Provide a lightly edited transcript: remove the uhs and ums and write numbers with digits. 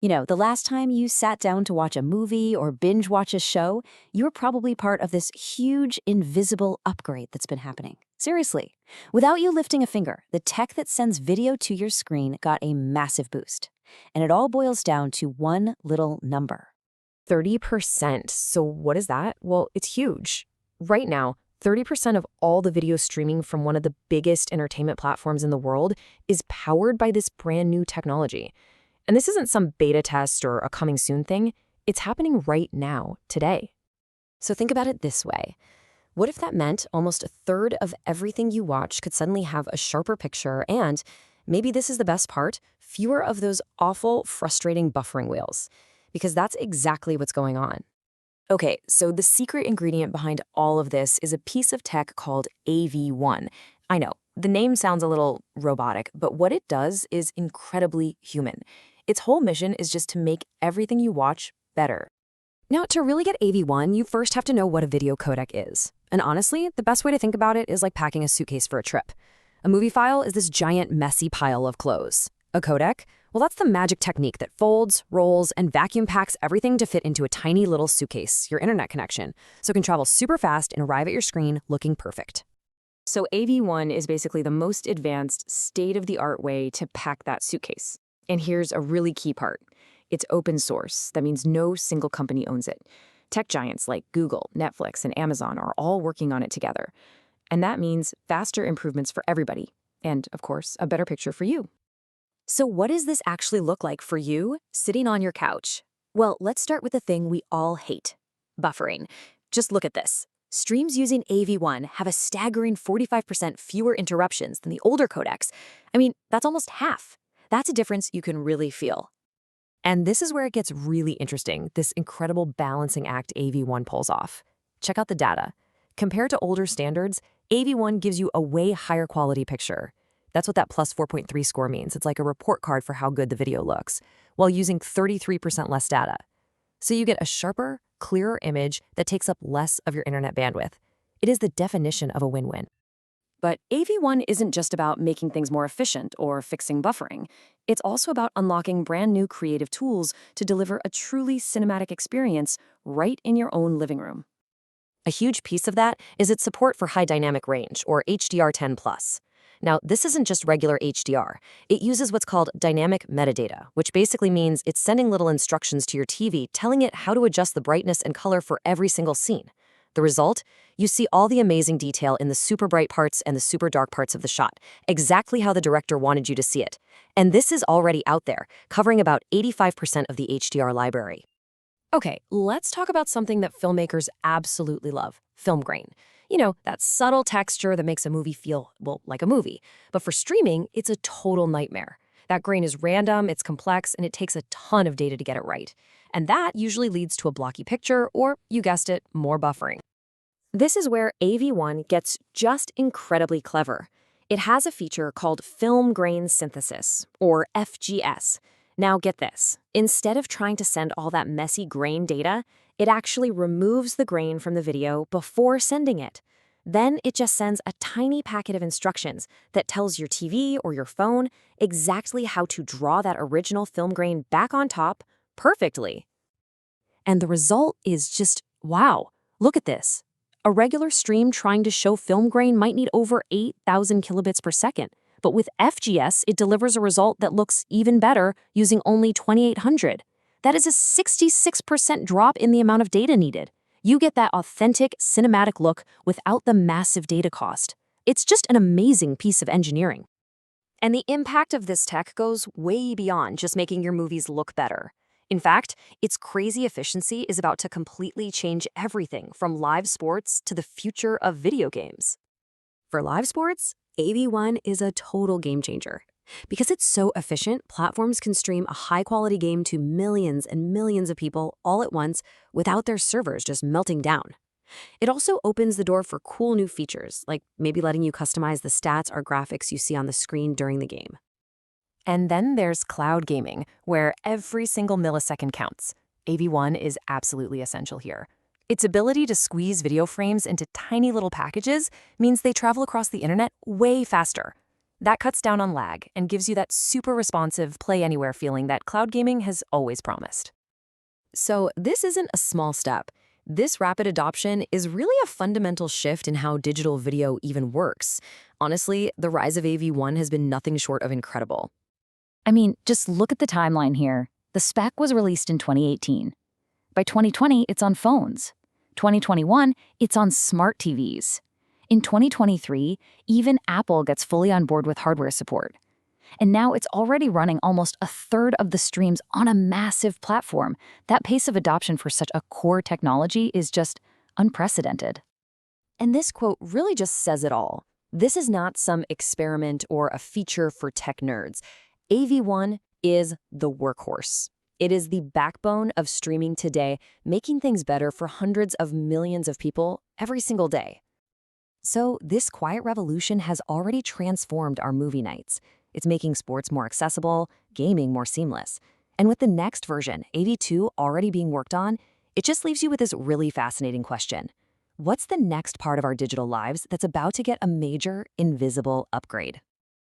The last time you sat down to watch a movie or binge watch a show, you're probably part of this huge invisible upgrade that's been happening. Seriously. Without you lifting a finger, the tech that sends video to your screen got a massive boost. And it all boils down to one little number. 30%. So what is that? Well, it's huge. Right now, 30% of all the video streaming from one of the biggest entertainment platforms in the world is powered by this brand new technology. And this isn't some beta test or a coming soon thing. It's happening right now, today. So think about it this way. What if that meant almost a third of everything you watch could suddenly have a sharper picture and, maybe this is the best part, fewer of those awful, frustrating buffering wheels? Because that's exactly what's going on. Okay, so the secret ingredient behind all of this is a piece of tech called AV1. I know, the name sounds a little robotic, but what it does is incredibly human. Its whole mission is just to make everything you watch better. Now, to really get AV1, you first have to know what a video codec is. And honestly, the best way to think about it is like packing a suitcase for a trip. A movie file is this giant, messy pile of clothes. A codec? Well, that's the magic technique that folds, rolls, and vacuum packs everything to fit into a tiny little suitcase, your internet connection, so it can travel super fast and arrive at your screen looking perfect. So AV1 is basically the most advanced, state-of-the-art way to pack that suitcase. And here's a really key part. It's open source. That means no single company owns it. Tech giants like Google, Netflix, and Amazon are all working on it together. And that means faster improvements for everybody. And, of course, a better picture for you. So what does this actually look like for you, sitting on your couch? Well, let's start with the thing we all hate, buffering. Just look at this. Streams using AV1 have a staggering 45% fewer interruptions than the older codecs. I mean, that's almost half. That's a difference you can really feel. And this is where it gets really interesting, this incredible balancing act AV1 pulls off. Check out the data. Compared to older standards, AV1 gives you a way higher quality picture. That's what that plus 4.3 score means. It's like a report card for how good the video looks, while using 33% less data. So you get a sharper, clearer image that takes up less of your internet bandwidth. It is the definition of a win-win. But AV1 isn't just about making things more efficient or fixing buffering. It's also about unlocking brand new creative tools to deliver a truly cinematic experience right in your own living room. A huge piece of that is its support for high dynamic range, or HDR10+. Now, this isn't just regular HDR. It uses what's called dynamic metadata, which basically means it's sending little instructions to your TV telling it how to adjust the brightness and color for every single scene. The result? You see all the amazing detail in the super bright parts and the super dark parts of the shot, exactly how the director wanted you to see it. And this is already out there, covering about 85% of the HDR library. Okay, let's talk about something that filmmakers absolutely love, film grain. You know, that subtle texture that makes a movie feel, well, like a movie. But for streaming, it's a total nightmare. That grain is random, it's complex, and it takes a ton of data to get it right. And that usually leads to a blocky picture or, you guessed it, more buffering. This is where AV1 gets just incredibly clever. It has a feature called film grain synthesis, or FGS. Now get this. Instead of trying to send all that messy grain data, it actually removes the grain from the video before sending it. Then it just sends a tiny packet of instructions that tells your TV or your phone exactly how to draw that original film grain back on top perfectly. And the result is just, wow, look at this. A regular stream trying to show film grain might need over 8,000 kilobits per second, but with FGS, it delivers a result that looks even better using only 2,800. That is a 66% drop in the amount of data needed. You get that authentic, cinematic look without the massive data cost. It's just an amazing piece of engineering. And the impact of this tech goes way beyond just making your movies look better. In fact, its crazy efficiency is about to completely change everything from live sports to the future of video games. For live sports, AV1 is a total game changer. Because it's so efficient, platforms can stream a high-quality game to millions and millions of people all at once without their servers just melting down. It also opens the door for cool new features, like maybe letting you customize the stats or graphics you see on the screen during the game. And then there's cloud gaming, where every single millisecond counts. AV1 is absolutely essential here. Its ability to squeeze video frames into tiny little packages means they travel across the internet way faster. That cuts down on lag and gives you that super responsive play anywhere feeling that cloud gaming has always promised. So this isn't a small step. This rapid adoption is really a fundamental shift in how digital video even works. Honestly, the rise of AV1 has been nothing short of incredible. I mean, just look at the timeline here. The spec was released in 2018. By 2020, it's on phones. 2021, it's on smart TVs. In 2023, even Apple gets fully on board with hardware support. And now it's already running almost a third of the streams on a massive platform. That pace of adoption for such a core technology is just unprecedented. And this quote really just says it all. This is not some experiment or a feature for tech nerds. AV1 is the workhorse. It is the backbone of streaming today, making things better for hundreds of millions of people every single day. So this quiet revolution has already transformed our movie nights. It's making sports more accessible, gaming more seamless. And with the next version, AV2, already being worked on, it just leaves you with this really fascinating question. What's the next part of our digital lives that's about to get a major, invisible upgrade?